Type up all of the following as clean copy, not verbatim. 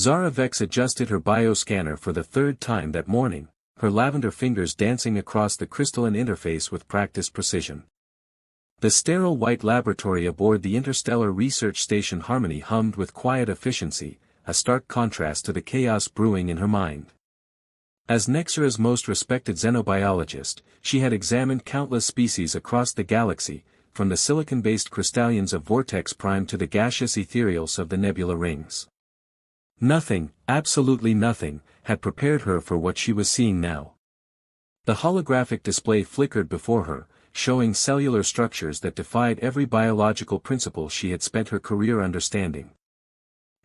Zara Vex adjusted her bioscanner for the third time that morning, her lavender fingers dancing across the crystalline interface with practiced precision. The sterile white laboratory aboard the Interstellar Research Station Harmony hummed with quiet efficiency, a stark contrast to the chaos brewing in her mind. As Nexera's most respected xenobiologist, she had examined countless species across the galaxy, from the silicon-based crystallians of Vortex Prime to the gaseous ethereals of the nebula rings. Nothing, absolutely nothing, had prepared her for what she was seeing now. The holographic display flickered before her, showing cellular structures that defied every biological principle she had spent her career understanding.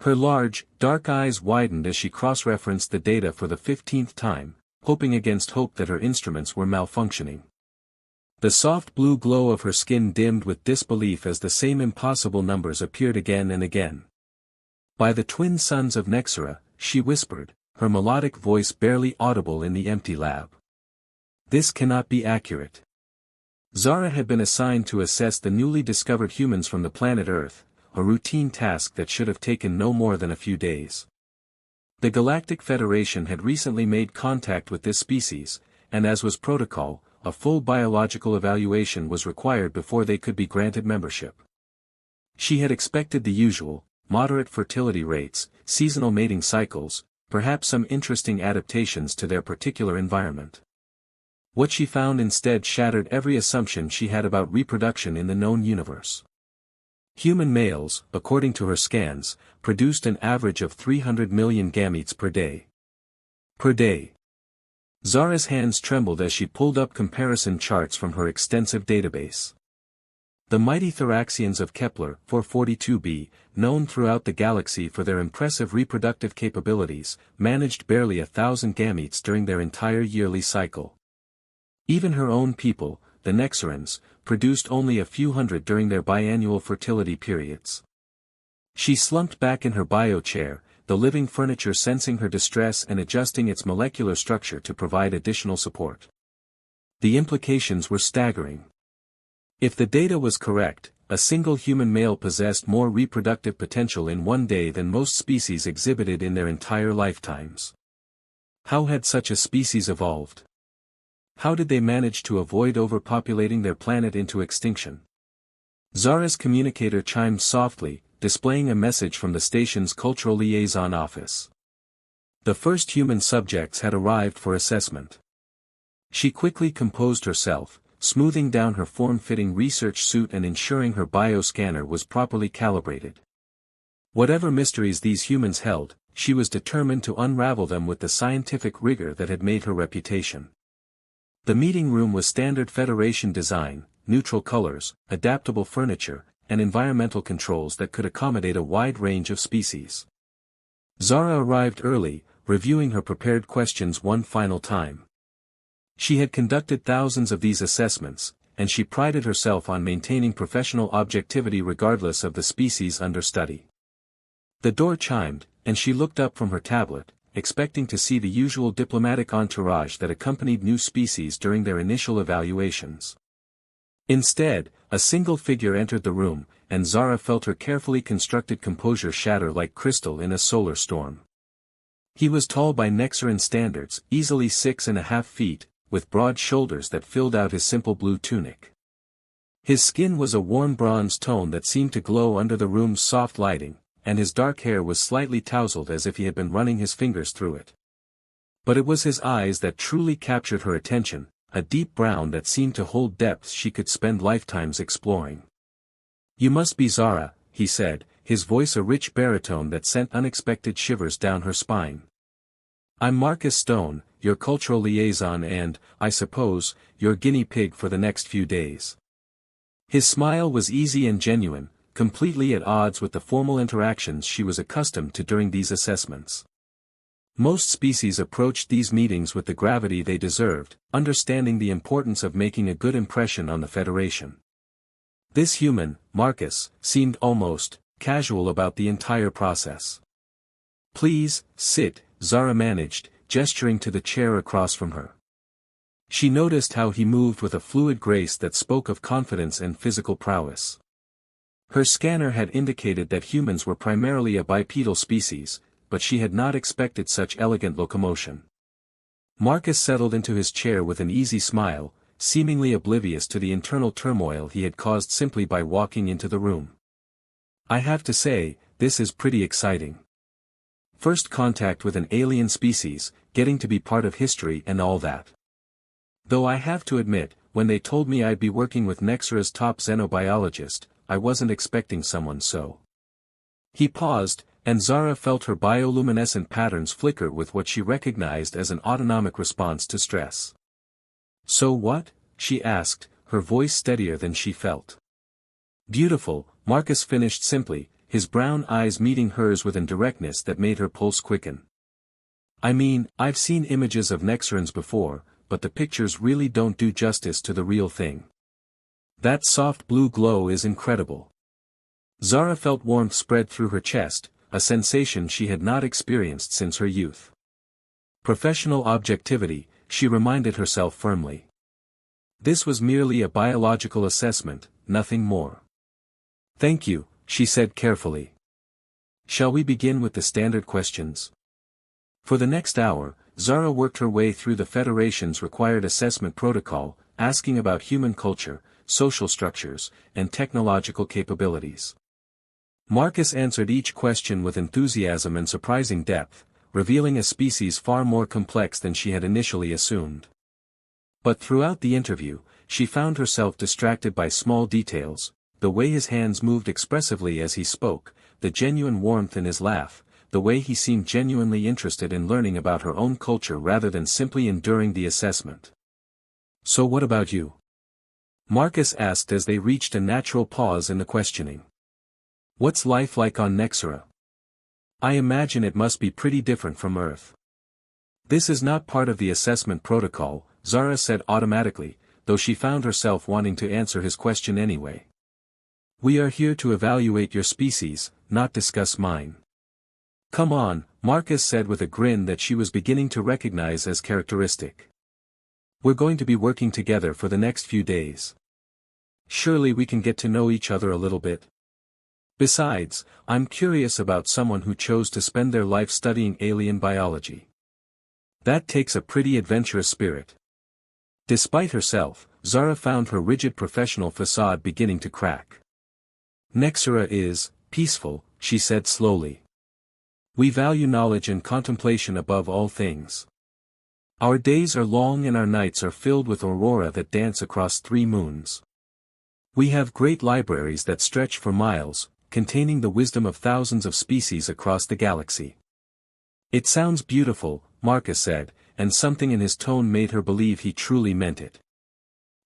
Her large, dark eyes widened as she cross-referenced the data for the 15th time, hoping against hope that her instruments were malfunctioning. The soft blue glow of her skin dimmed with disbelief as the same impossible numbers appeared again and again. "By the twin sons of Nexera," she whispered, her melodic voice barely audible in the empty lab. "This cannot be accurate." Zara had been assigned to assess the newly discovered humans from the planet Earth, a routine task that should have taken no more than a few days. The Galactic Federation had recently made contact with this species, and as was protocol, a full biological evaluation was required before they could be granted membership. She had expected the usual, moderate fertility rates, seasonal mating cycles, perhaps some interesting adaptations to their particular environment. What she found instead shattered every assumption she had about reproduction in the known universe. Human males, according to her scans, produced an average of 300 million gametes per day. Per day. Zara's hands trembled as she pulled up comparison charts from her extensive database. The mighty Thoraxians of Kepler 442b, known throughout the galaxy for their impressive reproductive capabilities, managed barely 1,000 gametes during their entire yearly cycle. Even her own people, the Nexerans, produced only a few hundred during their biannual fertility periods. She slumped back in her bio chair, the living furniture sensing her distress and adjusting its molecular structure to provide additional support. The implications were staggering. If the data was correct, a single human male possessed more reproductive potential in one day than most species exhibited in their entire lifetimes. How had such a species evolved? How did they manage to avoid overpopulating their planet into extinction? Zara's communicator chimed softly, displaying a message from the station's Cultural Liaison Office. The first human subjects had arrived for assessment. She quickly composed herself, smoothing down her form-fitting research suit and ensuring her bioscanner was properly calibrated. Whatever mysteries these humans held, she was determined to unravel them with the scientific rigor that had made her reputation. The meeting room was standard Federation design, neutral colors, adaptable furniture, and environmental controls that could accommodate a wide range of species. Zara arrived early, reviewing her prepared questions one final time. She had conducted thousands of these assessments, and she prided herself on maintaining professional objectivity regardless of the species under study. The door chimed, and she looked up from her tablet, expecting to see the usual diplomatic entourage that accompanied new species during their initial evaluations. Instead, a single figure entered the room, and Zara felt her carefully constructed composure shatter like crystal in a solar storm. He was tall by Nexeran standards, easily 6.5 feet, with broad shoulders that filled out his simple blue tunic. His skin was a warm bronze tone that seemed to glow under the room's soft lighting, and his dark hair was slightly tousled as if he had been running his fingers through it. But it was his eyes that truly captured her attention, a deep brown that seemed to hold depths she could spend lifetimes exploring. "You must be Zara," he said, his voice a rich baritone that sent unexpected shivers down her spine. "I'm Marcus Stone, your cultural liaison and, I suppose, your guinea pig for the next few days." His smile was easy and genuine, completely at odds with the formal interactions she was accustomed to during these assessments. Most species approached these meetings with the gravity they deserved, understanding the importance of making a good impression on the Federation. This human, Marcus, seemed almost casual about the entire process. "Please, sit," Zara managed, gesturing to the chair across from her. She noticed how he moved with a fluid grace that spoke of confidence and physical prowess. Her scanner had indicated that humans were primarily a bipedal species, but she had not expected such elegant locomotion. Marcus settled into his chair with an easy smile, seemingly oblivious to the internal turmoil he had caused simply by walking into the room. I have to say, this is pretty exciting. First contact with an alien species, getting to be part of history and all that. Though I have to admit, when they told me I'd be working with Nexera's top xenobiologist, I wasn't expecting someone so. He paused, and Zara felt her bioluminescent patterns flicker with what she recognized as an autonomic response to stress. So what? She asked, her voice steadier than she felt. Beautiful, Marcus finished simply, his brown eyes meeting hers with an directness that made her pulse quicken. I mean, I've seen images of Nexerans before, but the pictures really don't do justice to the real thing. That soft blue glow is incredible. Zara felt warmth spread through her chest, a sensation she had not experienced since her youth. Professional objectivity, she reminded herself firmly. This was merely a biological assessment, nothing more. Thank you, she said carefully. Shall we begin with the standard questions? For the next hour, Zara worked her way through the Federation's required assessment protocol, asking about human culture, social structures, and technological capabilities. Marcus answered each question with enthusiasm and surprising depth, revealing a species far more complex than she had initially assumed. But throughout the interview, she found herself distracted by small details, the way his hands moved expressively as he spoke, the genuine warmth in his laugh, the way he seemed genuinely interested in learning about her own culture rather than simply enduring the assessment. So what about you? Marcus asked as they reached a natural pause in the questioning. What's life like on Nexera? I imagine it must be pretty different from Earth. This is not part of the assessment protocol, Zara said automatically, though she found herself wanting to answer his question anyway. We are here to evaluate your species, not discuss mine. Come on, Marcus said with a grin that she was beginning to recognize as characteristic. We're going to be working together for the next few days. Surely we can get to know each other a little bit. Besides, I'm curious about someone who chose to spend their life studying alien biology. That takes a pretty adventurous spirit. Despite herself, Zara found her rigid professional facade beginning to crack. Nexera is peaceful, she said slowly. We value knowledge and contemplation above all things. Our days are long and our nights are filled with aurora that dance across 3 moons. We have great libraries that stretch for miles, containing the wisdom of thousands of species across the galaxy. It sounds beautiful, Marcus said, and something in his tone made her believe he truly meant it.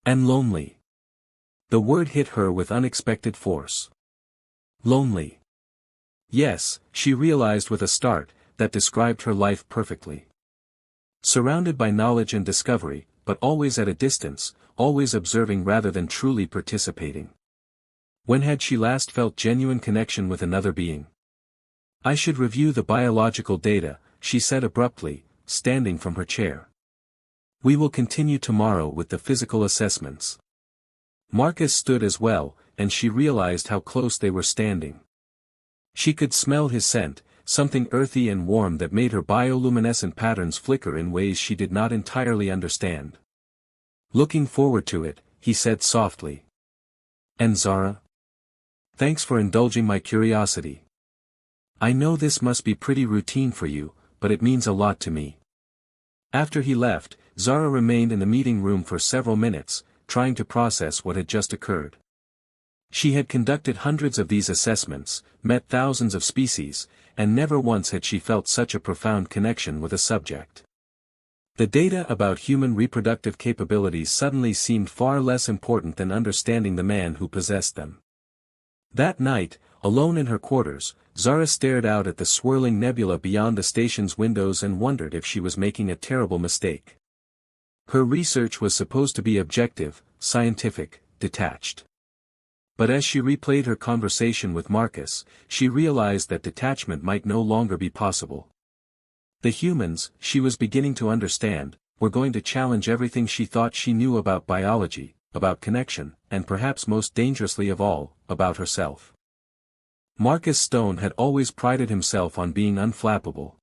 And lonely. The word hit her with unexpected force. Lonely. Yes, she realized with a start, that described her life perfectly. Surrounded by knowledge and discovery, but always at a distance, always observing rather than truly participating. When had she last felt genuine connection with another being? I should review the biological data, she said abruptly, standing from her chair. We will continue tomorrow with the physical assessments. Marcus stood as well, and she realized how close they were standing. She could smell his scent, something earthy and warm that made her bioluminescent patterns flicker in ways she did not entirely understand. Looking forward to it, he said softly. And Zara? Thanks for indulging my curiosity. I know this must be pretty routine for you, but it means a lot to me. After he left, Zara remained in the meeting room for several minutes, trying to process what had just occurred. She had conducted hundreds of these assessments, met thousands of species, and never once had she felt such a profound connection with a subject. The data about human reproductive capabilities suddenly seemed far less important than understanding the man who possessed them. That night, alone in her quarters, Zara stared out at the swirling nebula beyond the station's windows and wondered if she was making a terrible mistake. Her research was supposed to be objective, scientific, detached. But as she replayed her conversation with Marcus, she realized that detachment might no longer be possible. The humans, she was beginning to understand, were going to challenge everything she thought she knew about biology, about connection, and perhaps most dangerously of all, about herself. Marcus Stone had always prided himself on being unflappable.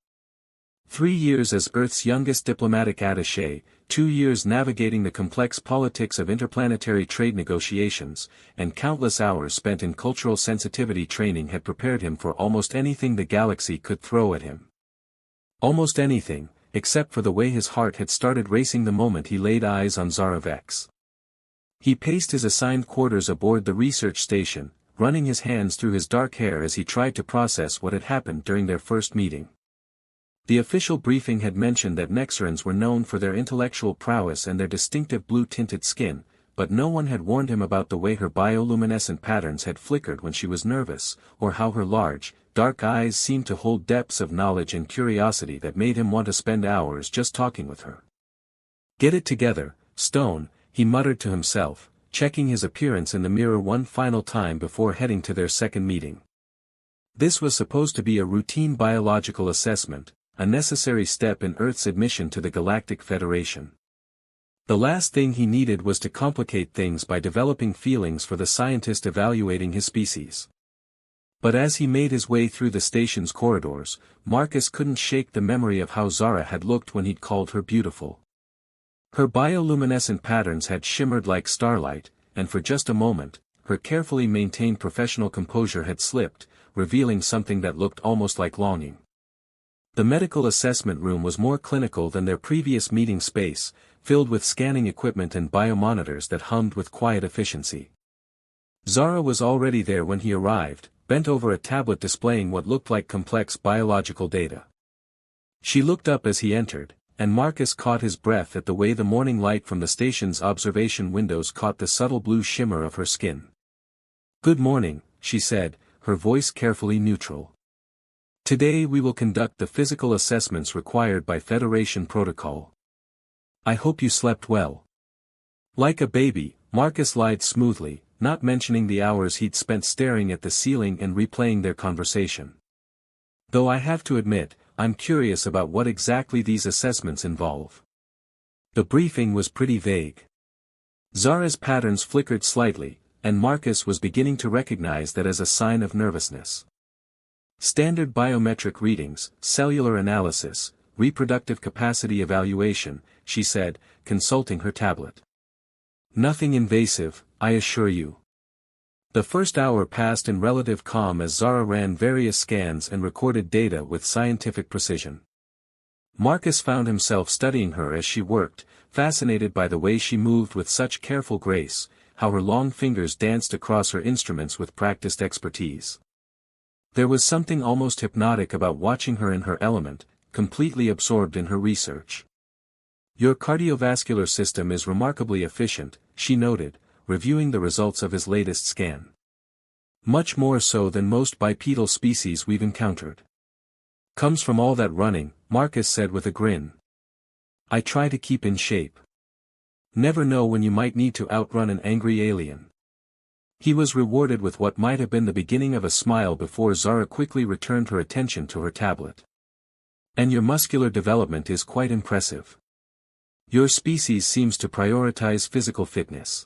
3 years as Earth's youngest diplomatic attaché, 2 years navigating the complex politics of interplanetary trade negotiations, and countless hours spent in cultural sensitivity training had prepared him for almost anything the galaxy could throw at him. Almost anything, except for the way his heart had started racing the moment he laid eyes on Zara Vex. He paced his assigned quarters aboard the research station, running his hands through his dark hair as he tried to process what had happened during their first meeting. The official briefing had mentioned that Nexarans were known for their intellectual prowess and their distinctive blue-tinted skin, but no one had warned him about the way her bioluminescent patterns had flickered when she was nervous, or how her large, dark eyes seemed to hold depths of knowledge and curiosity that made him want to spend hours just talking with her. "Get it together, Stone," he muttered to himself, checking his appearance in the mirror one final time before heading to their second meeting. This was supposed to be a routine biological assessment, a necessary step in Earth's admission to the Galactic Federation. The last thing he needed was to complicate things by developing feelings for the scientist evaluating his species. But as he made his way through the station's corridors, Marcus couldn't shake the memory of how Zara had looked when he'd called her beautiful. Her bioluminescent patterns had shimmered like starlight, and for just a moment, her carefully maintained professional composure had slipped, revealing something that looked almost like longing. The medical assessment room was more clinical than their previous meeting space, filled with scanning equipment and biomonitors that hummed with quiet efficiency. Zara was already there when he arrived, bent over a tablet displaying what looked like complex biological data. She looked up as he entered, and Marcus caught his breath at the way the morning light from the station's observation windows caught the subtle blue shimmer of her skin. "Good morning," she said, her voice carefully neutral. "Today we will conduct the physical assessments required by Federation protocol. I hope you slept well." Like a baby, Marcus lied smoothly, not mentioning the hours he'd spent staring at the ceiling and replaying their conversation. "Though I have to admit, I'm curious about what exactly these assessments involve." The briefing was pretty vague. Zara's patterns flickered slightly, and Marcus was beginning to recognize that as a sign of nervousness. "Standard biometric readings, cellular analysis, reproductive capacity evaluation," she said, consulting her tablet. "Nothing invasive, I assure you." The first hour passed in relative calm as Zara ran various scans and recorded data with scientific precision. Marcus found himself studying her as she worked, fascinated by the way she moved with such careful grace, how her long fingers danced across her instruments with practiced expertise. There was something almost hypnotic about watching her in her element, completely absorbed in her research. "Your cardiovascular system is remarkably efficient," she noted, reviewing the results of his latest scan. "Much more so than most bipedal species we've encountered." "Comes from all that running," Marcus said with a grin. "I try to keep in shape. Never know when you might need to outrun an angry alien." He was rewarded with what might have been the beginning of a smile before Zara quickly returned her attention to her tablet. "And your muscular development is quite impressive. Your species seems to prioritize physical fitness."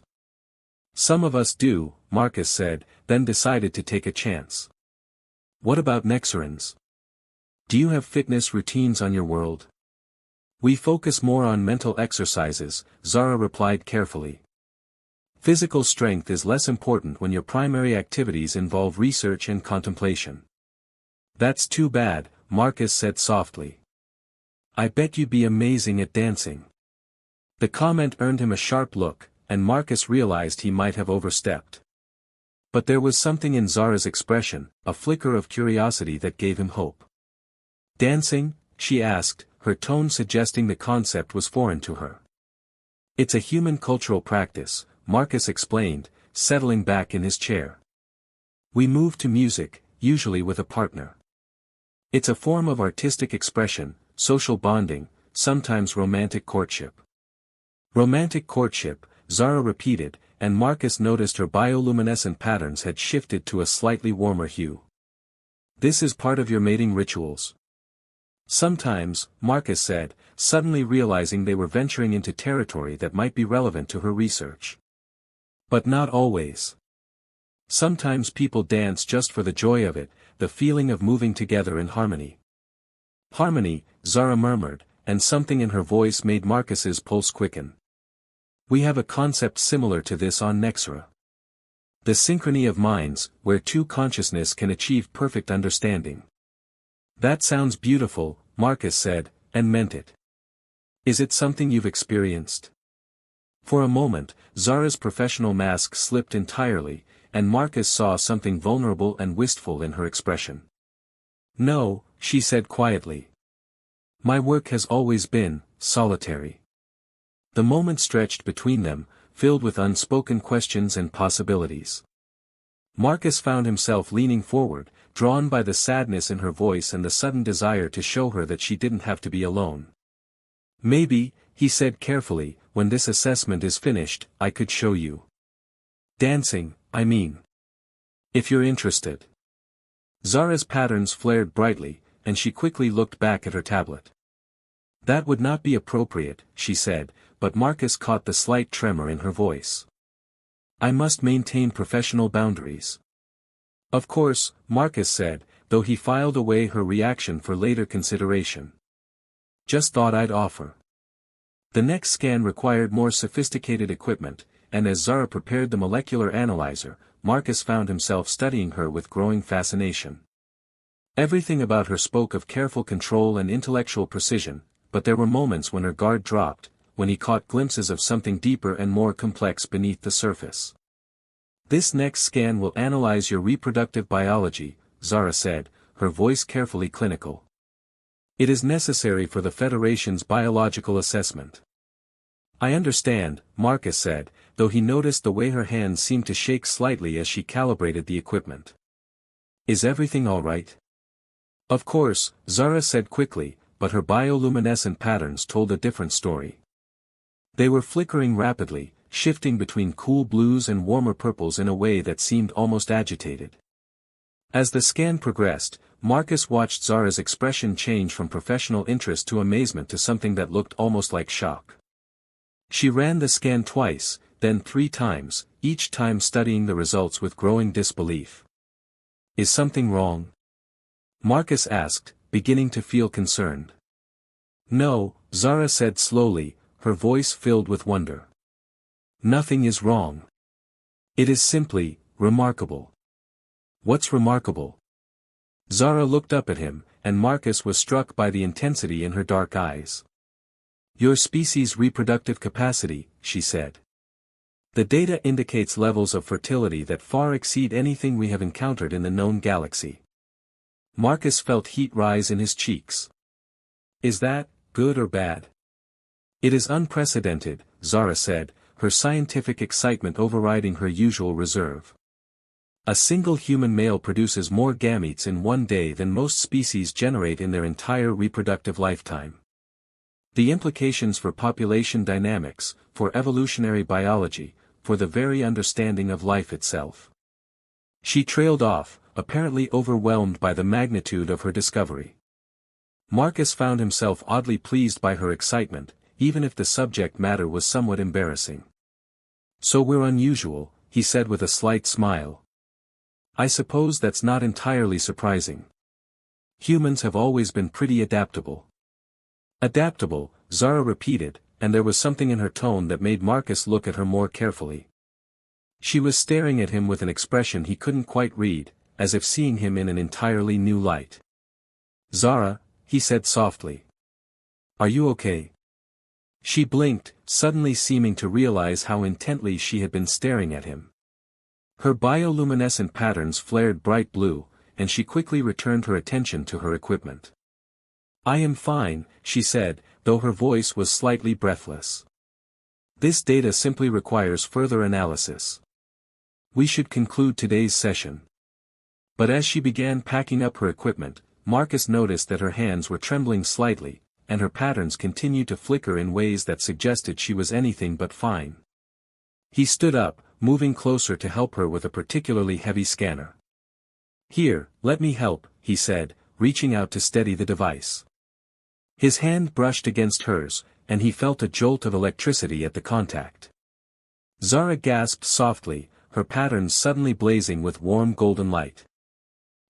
"Some of us do," Marcus said, then decided to take a chance. "What about Nexarans? Do you have fitness routines on your world?" "We focus more on mental exercises," Zara replied carefully. "Physical strength is less important when your primary activities involve research and contemplation." "That's too bad," Marcus said softly. "I bet you'd be amazing at dancing." The comment earned him a sharp look, and Marcus realized he might have overstepped. But there was something in Zara's expression, a flicker of curiosity that gave him hope. "Dancing?" she asked, her tone suggesting the concept was foreign to her. "It's a human cultural practice," Marcus explained, settling back in his chair. "We move to music, usually with a partner. It's a form of artistic expression, social bonding, sometimes romantic courtship." "Romantic courtship," Zara repeated, and Marcus noticed her bioluminescent patterns had shifted to a slightly warmer hue. "This is part of your mating rituals?" "Sometimes," Marcus said, suddenly realizing they were venturing into territory that might be relevant to her research. "But not always." Sometimes people dance just for the joy of it, the feeling of moving together in harmony. Harmony, Zara murmured, and something in her voice made Marcus's pulse quicken. We have a concept similar to this on Nexra. The synchrony of minds, where two consciousness can achieve perfect understanding. That sounds beautiful, Marcus said, and meant it. Is it something you've experienced? For a moment, Zara's professional mask slipped entirely, and Marcus saw something vulnerable and wistful in her expression. No, she said quietly. My work has always been solitary. The moment stretched between them, filled with unspoken questions and possibilities. Marcus found himself leaning forward, drawn by the sadness in her voice and the sudden desire to show her that she didn't have to be alone. Maybe, he said carefully, when this assessment is finished, I could show you. Dancing, I mean. If you're interested. Zara's patterns flared brightly, and she quickly looked back at her tablet. That would not be appropriate, she said, but Marcus caught the slight tremor in her voice. I must maintain professional boundaries. Of course, Marcus said, though he filed away her reaction for later consideration. Just thought I'd offer. The next scan required more sophisticated equipment, and as Zara prepared the molecular analyzer, Marcus found himself studying her with growing fascination. Everything about her spoke of careful control and intellectual precision, but there were moments when her guard dropped, when he caught glimpses of something deeper and more complex beneath the surface. This next scan will analyze your reproductive biology, Zara said, her voice carefully clinical. It is necessary for the Federation's biological assessment. I understand, Marcus said, though he noticed the way her hands seemed to shake slightly as she calibrated the equipment. Is everything all right? Of course, Zara said quickly, but her bioluminescent patterns told a different story. They were flickering rapidly, shifting between cool blues and warmer purples in a way that seemed almost agitated. As the scan progressed, Marcus watched Zara's expression change from professional interest to amazement to something that looked almost like shock. She ran the scan twice, then 3 times, each time studying the results with growing disbelief. Is something wrong? Marcus asked, beginning to feel concerned. No, Zara said slowly, her voice filled with wonder. Nothing is wrong. It is simply remarkable. What's remarkable? Zara looked up at him, and Marcus was struck by the intensity in her dark eyes. Your species' reproductive capacity, she said. The data indicates levels of fertility that far exceed anything we have encountered in the known galaxy. Marcus felt heat rise in his cheeks. Is that good or bad? It is unprecedented, Zara said, her scientific excitement overriding her usual reserve. A single human male produces more gametes in one day than most species generate in their entire reproductive lifetime. The implications for population dynamics, for evolutionary biology, for the very understanding of life itself. She trailed off, apparently overwhelmed by the magnitude of her discovery. Marcus found himself oddly pleased by her excitement, even if the subject matter was somewhat embarrassing. So we're unusual, he said with a slight smile. I suppose that's not entirely surprising. Humans have always been pretty adaptable. Adaptable, Zara repeated, and there was something in her tone that made Marcus look at her more carefully. She was staring at him with an expression he couldn't quite read, as if seeing him in an entirely new light. Zara, he said softly. Are you okay? She blinked, suddenly seeming to realize how intently she had been staring at him. Her bioluminescent patterns flared bright blue, and she quickly returned her attention to her equipment. I am fine, she said, though her voice was slightly breathless. This data simply requires further analysis. We should conclude today's session. But as she began packing up her equipment, Marcus noticed that her hands were trembling slightly, and her patterns continued to flicker in ways that suggested she was anything but fine. He stood up, moving closer to help her with a particularly heavy scanner. Here, let me help, he said, reaching out to steady the device. His hand brushed against hers, and he felt a jolt of electricity at the contact. Zara gasped softly, her patterns suddenly blazing with warm golden light.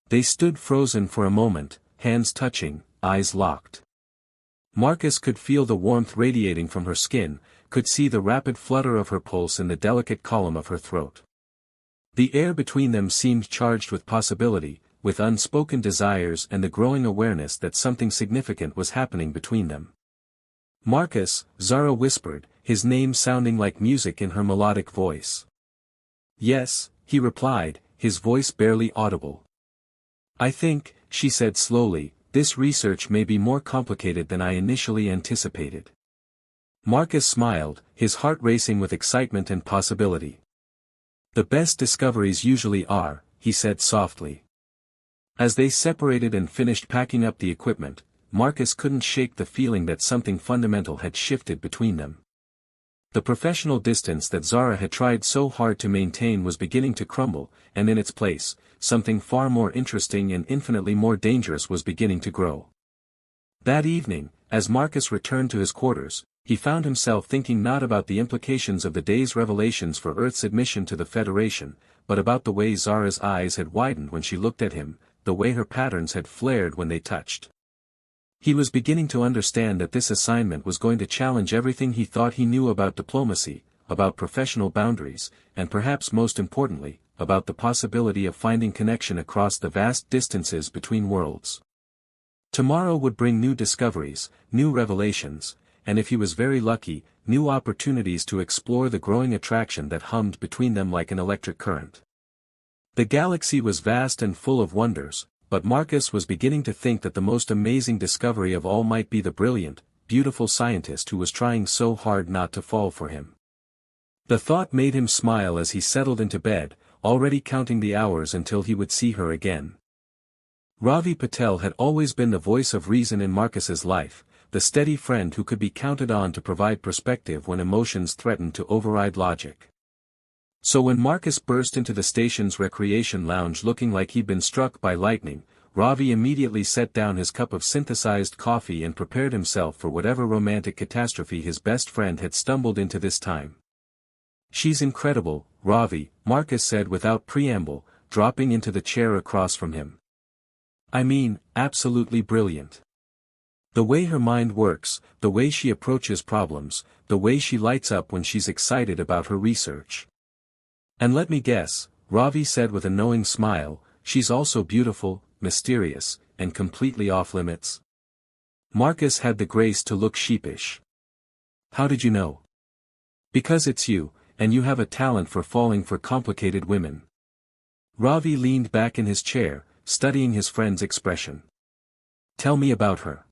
They stood frozen for a moment, hands touching, eyes locked. Marcus could feel the warmth radiating from her skin, could see the rapid flutter of her pulse in the delicate column of her throat. The air between them seemed charged with possibility, with unspoken desires and the growing awareness that something significant was happening between them. "Marcus," Zara whispered, his name sounding like music in her melodic voice. "Yes," he replied, his voice barely audible. "I think," she said slowly, "this research may be more complicated than I initially anticipated." Marcus smiled, his heart racing with excitement and possibility. "The best discoveries usually are," he said softly. As they separated and finished packing up the equipment, Marcus couldn't shake the feeling that something fundamental had shifted between them. The professional distance that Zara had tried so hard to maintain was beginning to crumble, and in its place, something far more interesting and infinitely more dangerous was beginning to grow. That evening, as Marcus returned to his quarters, he found himself thinking not about the implications of the day's revelations for Earth's admission to the Federation, but about the way Zara's eyes had widened when she looked at him, the way her patterns had flared when they touched. He was beginning to understand that this assignment was going to challenge everything he thought he knew about diplomacy, about professional boundaries, and perhaps most importantly, about the possibility of finding connection across the vast distances between worlds. Tomorrow would bring new discoveries, new revelations, and if he was very lucky, new opportunities to explore the growing attraction that hummed between them like an electric current. The galaxy was vast and full of wonders, but Marcus was beginning to think that the most amazing discovery of all might be the brilliant, beautiful scientist who was trying so hard not to fall for him. The thought made him smile as he settled into bed, already counting the hours until he would see her again. Ravi Patel had always been the voice of reason in Marcus's life, the steady friend who could be counted on to provide perspective when emotions threatened to override logic. So when Marcus burst into the station's recreation lounge looking like he'd been struck by lightning, Ravi immediately set down his cup of synthesized coffee and prepared himself for whatever romantic catastrophe his best friend had stumbled into this time. "She's incredible, Ravi," Marcus said without preamble, dropping into the chair across from him. "I mean, absolutely brilliant. The way her mind works, the way she approaches problems, the way she lights up when she's excited about her research. And let me guess," Ravi said with a knowing smile, "she's also beautiful, mysterious, and completely off-limits." Marcus had the grace to look sheepish. "How did you know?" "Because it's you, and you have a talent for falling for complicated women." Ravi leaned back in his chair, studying his friend's expression. "Tell me about her."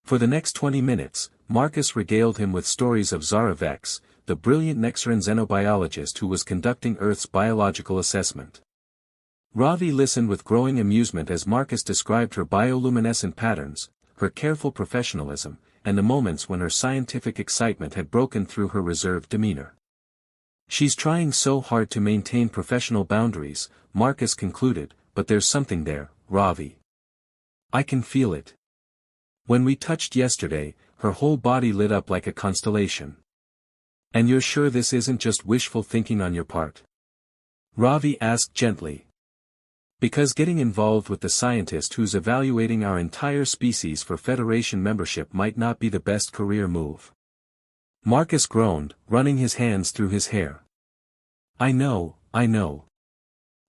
For the next 20 minutes, Marcus regaled him with stories of Zara Vex, the brilliant Nexaran xenobiologist who was conducting Earth's biological assessment. Ravi listened with growing amusement as Marcus described her bioluminescent patterns, her careful professionalism, and the moments when her scientific excitement had broken through her reserved demeanor. "She's trying so hard to maintain professional boundaries," Marcus concluded, "but there's something there, Ravi. I can feel it. When we touched yesterday, her whole body lit up like a constellation. And you're sure this isn't just wishful thinking on your part?" Ravi asked gently. "Because getting involved with the scientist who's evaluating our entire species for Federation membership might not be the best career move." Marcus groaned, running his hands through his hair. I know.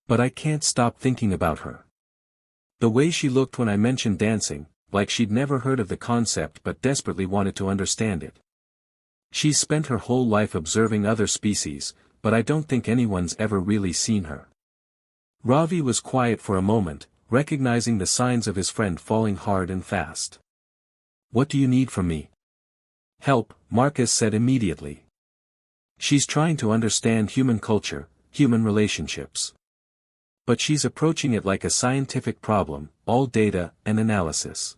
But I can't stop thinking about her. The way she looked when I mentioned dancing, like she'd never heard of the concept but desperately wanted to understand it. She's spent her whole life observing other species, but I don't think anyone's ever really seen her." Ravi was quiet for a moment, recognizing the signs of his friend falling hard and fast. "What do you need from me?" "Help," Marcus said immediately. "She's trying to understand human culture, human relationships. But she's approaching it like a scientific problem, all data and analysis.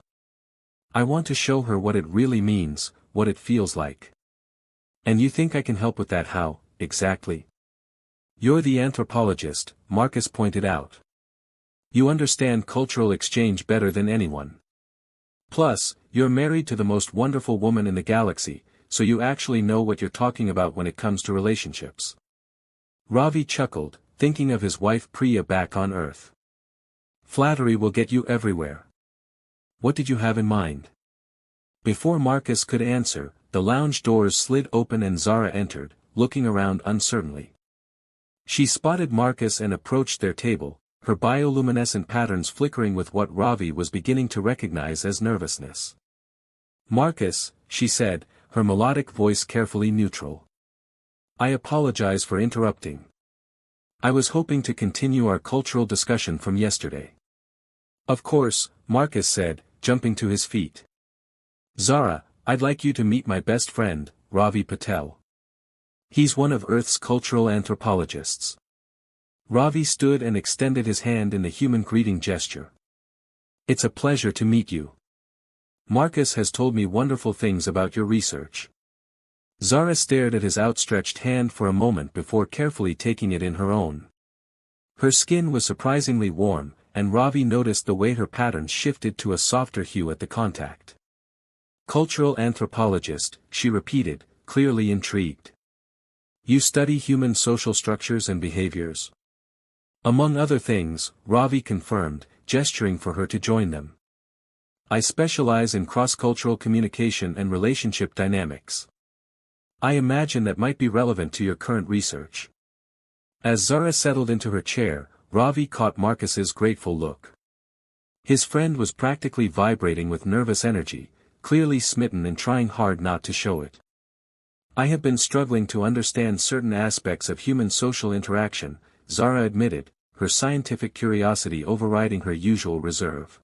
I want to show her what it really means, what it feels like." "And you think I can help with that? How, exactly?" "You're the anthropologist," Marcus pointed out. "You understand cultural exchange better than anyone. Plus, you're married to the most wonderful woman in the galaxy, so you actually know what you're talking about when it comes to relationships." Ravi chuckled, thinking of his wife Priya back on Earth. Flattery will get you everywhere. What did you have in mind? Before Marcus could answer, the lounge doors slid open and Zara entered, looking around uncertainly. She spotted Marcus and approached their table, her bioluminescent patterns flickering with what Ravi was beginning to recognize as nervousness. Marcus, she said, her melodic voice carefully neutral. I apologize for interrupting. I was hoping to continue our cultural discussion from yesterday. Of course, Marcus said, jumping to his feet. Zara, I'd like you to meet my best friend, Ravi Patel. He's one of Earth's cultural anthropologists. Ravi stood and extended his hand in the human greeting gesture. It's a pleasure to meet you. Marcus has told me wonderful things about your research. Zara stared at his outstretched hand for a moment before carefully taking it in her own. Her skin was surprisingly warm, and Ravi noticed the way her patterns shifted to a softer hue at the contact. Cultural anthropologist, she repeated, clearly intrigued. You study human social structures and behaviors? Among other things, Ravi confirmed, gesturing for her to join them. I specialize in cross-cultural communication and relationship dynamics. I imagine that might be relevant to your current research. As Zara settled into her chair, Ravi caught Marcus's grateful look. His friend was practically vibrating with nervous energy, clearly smitten and trying hard not to show it. I have been struggling to understand certain aspects of human social interaction, Zara admitted, her scientific curiosity overriding her usual reserve.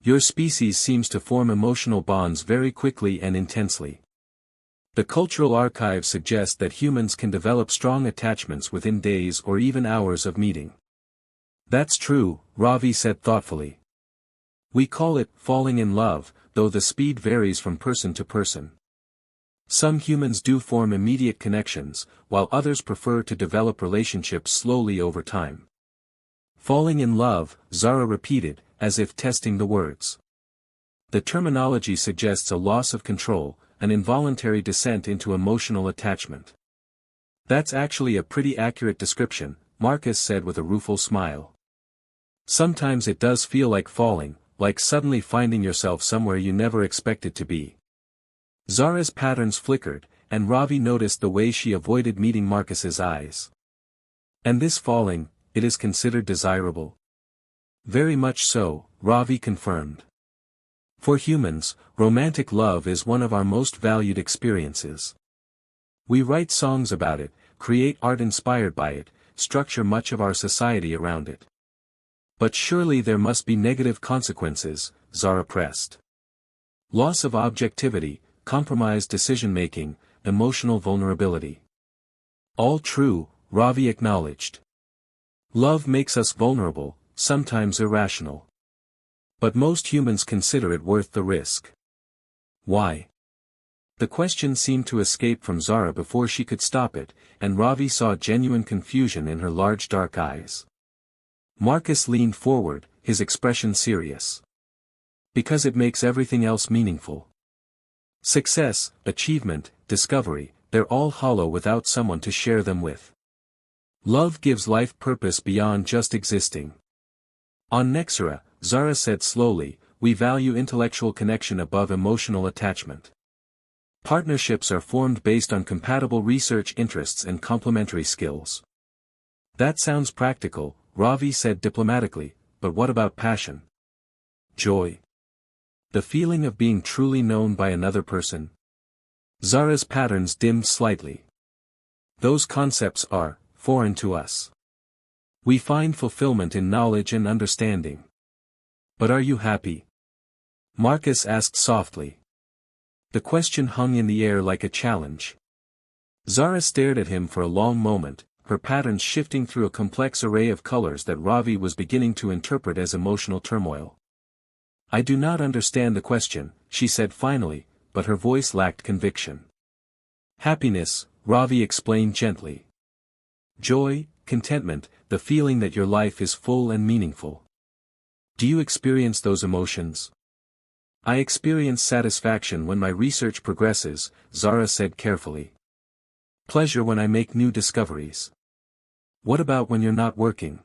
Your species seems to form emotional bonds very quickly and intensely. The cultural archive suggests that humans can develop strong attachments within days or even hours of meeting. That's true, Ravi said thoughtfully. We call it falling in love, though the speed varies from person to person. Some humans do form immediate connections, while others prefer to develop relationships slowly over time. Falling in love, Zara repeated, as if testing the words. The terminology suggests a loss of control, an involuntary descent into emotional attachment. That's actually a pretty accurate description, Marcus said with a rueful smile. Sometimes it does feel like falling, like suddenly finding yourself somewhere you never expected to be. Zara's patterns flickered, and Ravi noticed the way she avoided meeting Marcus's eyes. And this falling, it is considered desirable? Very much so, Ravi confirmed. For humans, romantic love is one of our most valued experiences. We write songs about it, create art inspired by it, structure much of our society around it. But surely there must be negative consequences, Zara pressed. Loss of objectivity, compromised decision-making, emotional vulnerability. All true, Ravi acknowledged. Love makes us vulnerable, sometimes irrational. But most humans consider it worth the risk. Why? The question seemed to escape from Zara before she could stop it, and Ravi saw genuine confusion in her large dark eyes. Marcus leaned forward, his expression serious. Because it makes everything else meaningful. Success, achievement, discovery, they're all hollow without someone to share them with. Love gives life purpose beyond just existing. On Nexera, Zara said slowly, we value intellectual connection above emotional attachment. Partnerships are formed based on compatible research interests and complementary skills. That sounds practical, Ravi said diplomatically, but what about passion? Joy? The feeling of being truly known by another person? Zara's patterns dimmed slightly. Those concepts are foreign to us. We find fulfillment in knowledge and understanding. But are you happy? Marcus asked softly. The question hung in the air like a challenge. Zara stared at him for a long moment, her patterns shifting through a complex array of colors that Ravi was beginning to interpret as emotional turmoil. I do not understand the question, she said finally, but her voice lacked conviction. Happiness, Ravi explained gently. Joy, contentment, the feeling that your life is full and meaningful. Do you experience those emotions? I experience satisfaction when my research progresses, Zara said carefully. Pleasure when I make new discoveries. What about when you're not working?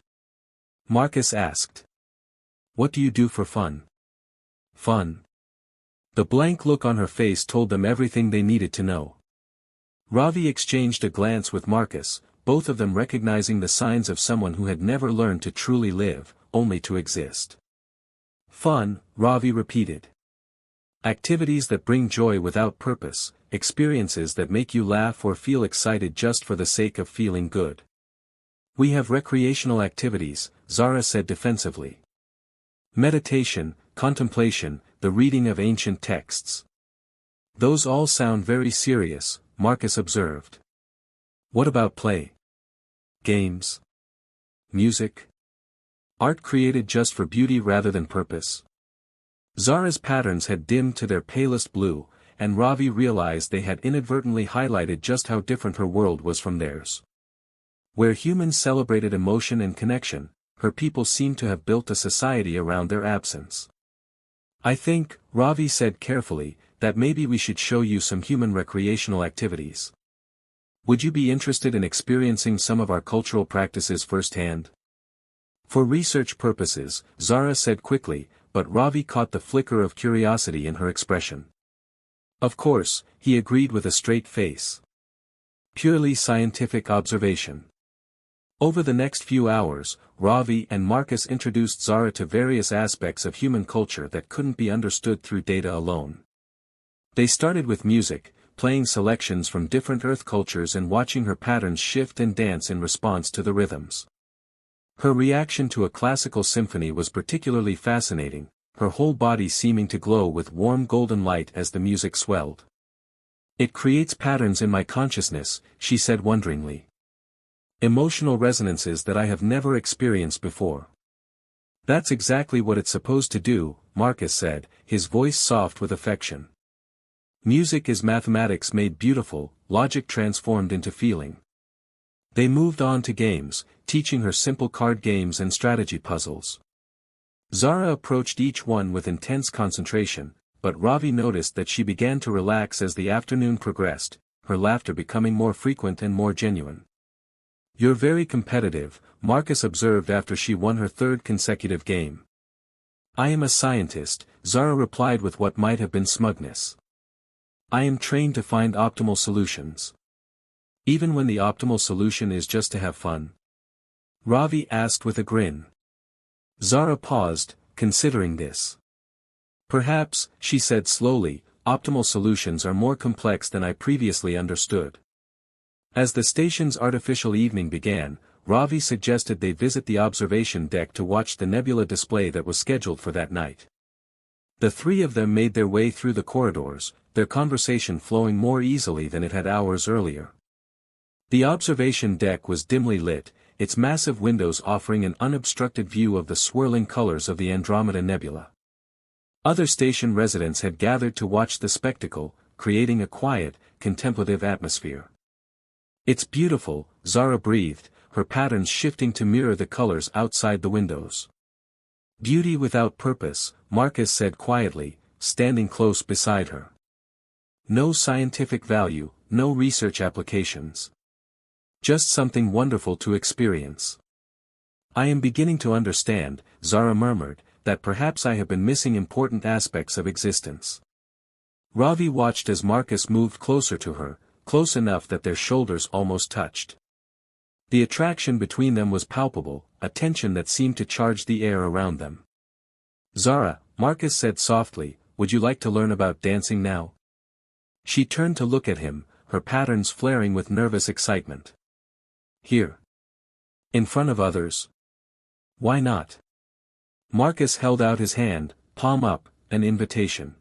Marcus asked. What do you do for fun? Fun. The blank look on her face told them everything they needed to know. Ravi exchanged a glance with Marcus, both of them recognizing the signs of someone who had never learned to truly live, only to exist. Fun, Ravi repeated. Activities that bring joy without purpose, experiences that make you laugh or feel excited just for the sake of feeling good. We have recreational activities, Zara said defensively. Meditation, contemplation, the reading of ancient texts. Those all sound very serious, Marcus observed. What about play? Games? Music? Art created just for beauty rather than purpose? Zara's patterns had dimmed to their palest blue, and Ravi realized they had inadvertently highlighted just how different her world was from theirs. Where humans celebrated emotion and connection, her people seemed to have built a society around their absence. I think, Ravi said carefully, that maybe we should show you some human recreational activities. Would you be interested in experiencing some of our cultural practices firsthand? For research purposes, Zara said quickly, but Ravi caught the flicker of curiosity in her expression. Of course, he agreed with a straight face. Purely scientific observation. Over the next few hours, Ravi and Marcus introduced Zara to various aspects of human culture that couldn't be understood through data alone. They started with music, playing selections from different Earth cultures and watching her patterns shift and dance in response to the rhythms. Her reaction to a classical symphony was particularly fascinating, her whole body seeming to glow with warm golden light as the music swelled. It creates patterns in my consciousness, she said wonderingly. Emotional resonances that I have never experienced before. That's exactly what it's supposed to do, Marcus said, his voice soft with affection. Music is mathematics made beautiful, logic transformed into feeling. They moved on to games, teaching her simple card games and strategy puzzles. Zara approached each one with intense concentration, but Ravi noticed that she began to relax as the afternoon progressed, her laughter becoming more frequent and more genuine. You're very competitive, Marcus observed after she won her third consecutive game. I am a scientist, Zara replied with what might have been smugness. I am trained to find optimal solutions. Even when the optimal solution is just to have fun? Ravi asked with a grin. Zara paused, considering this. Perhaps, she said slowly, optimal solutions are more complex than I previously understood. As the station's artificial evening began, Ravi suggested they visit the observation deck to watch the nebula display that was scheduled for that night. The three of them made their way through the corridors, their conversation flowing more easily than it had hours earlier. The observation deck was dimly lit, its massive windows offering an unobstructed view of the swirling colors of the Andromeda Nebula. Other station residents had gathered to watch the spectacle, creating a quiet, contemplative atmosphere. It's beautiful, Zara breathed, her patterns shifting to mirror the colors outside the windows. Beauty without purpose, Marcus said quietly, standing close beside her. No scientific value, no research applications. Just something wonderful to experience. I am beginning to understand, Zara murmured, that perhaps I have been missing important aspects of existence. Ravi watched as Marcus moved closer to her, close enough that their shoulders almost touched. The attraction between them was palpable, a tension that seemed to charge the air around them. Zara, Marcus said softly, would you like to learn about dancing now? She turned to look at him, her patterns flaring with nervous excitement. Here. In front of others? Why not? Marcus held out his hand, palm up, an invitation.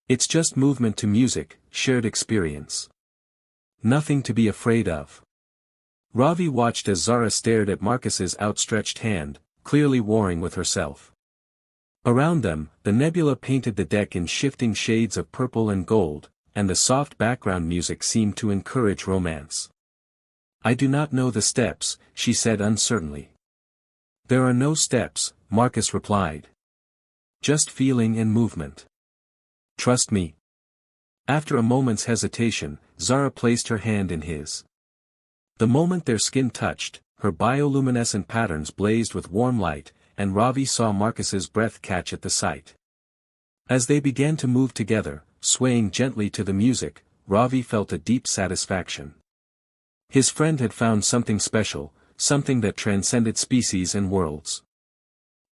It's just movement to music, shared experience. Nothing to be afraid of. Ravi watched as Zara stared at Marcus's outstretched hand, clearly warring with herself. Around them, the nebula painted the deck in shifting shades of purple and gold, and the soft background music seemed to encourage romance. I do not know the steps, she said uncertainly. There are no steps, Marcus replied. Just feeling and movement. Trust me. After a moment's hesitation, Zara placed her hand in his. The moment their skin touched, her bioluminescent patterns blazed with warm light, and Ravi saw Marcus's breath catch at the sight. As they began to move together, swaying gently to the music, Ravi felt a deep satisfaction. His friend had found something special, something that transcended species and worlds.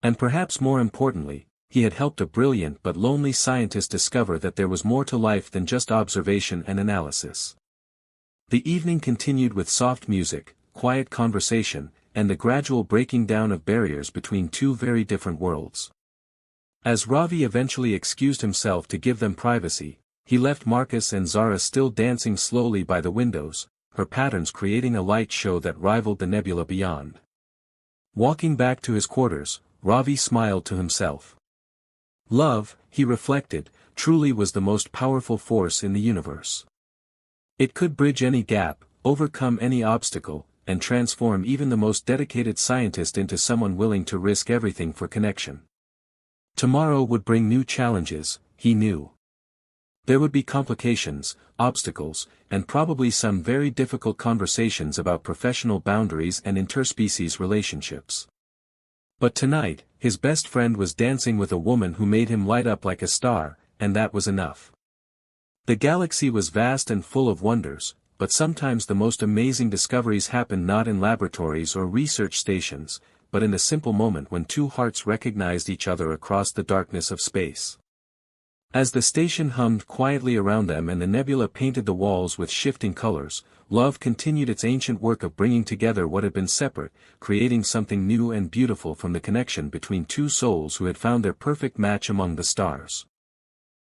And perhaps more importantly, he had helped a brilliant but lonely scientist discover that there was more to life than just observation and analysis. The evening continued with soft music, quiet conversation, and the gradual breaking down of barriers between two very different worlds. As Ravi eventually excused himself to give them privacy, he left Marcus and Zara still dancing slowly by the windows, her patterns creating a light show that rivaled the nebula beyond. Walking back to his quarters, Ravi smiled to himself. Love, he reflected, truly was the most powerful force in the universe. It could bridge any gap, overcome any obstacle, and transform even the most dedicated scientist into someone willing to risk everything for connection. Tomorrow would bring new challenges, he knew. There would be complications, obstacles, and probably some very difficult conversations about professional boundaries and interspecies relationships. But tonight, his best friend was dancing with a woman who made him light up like a star, and that was enough. The galaxy was vast and full of wonders, but sometimes the most amazing discoveries happen not in laboratories or research stations, but in the simple moment when two hearts recognized each other across the darkness of space. As the station hummed quietly around them and the nebula painted the walls with shifting colors, love continued its ancient work of bringing together what had been separate, creating something new and beautiful from the connection between two souls who had found their perfect match among the stars.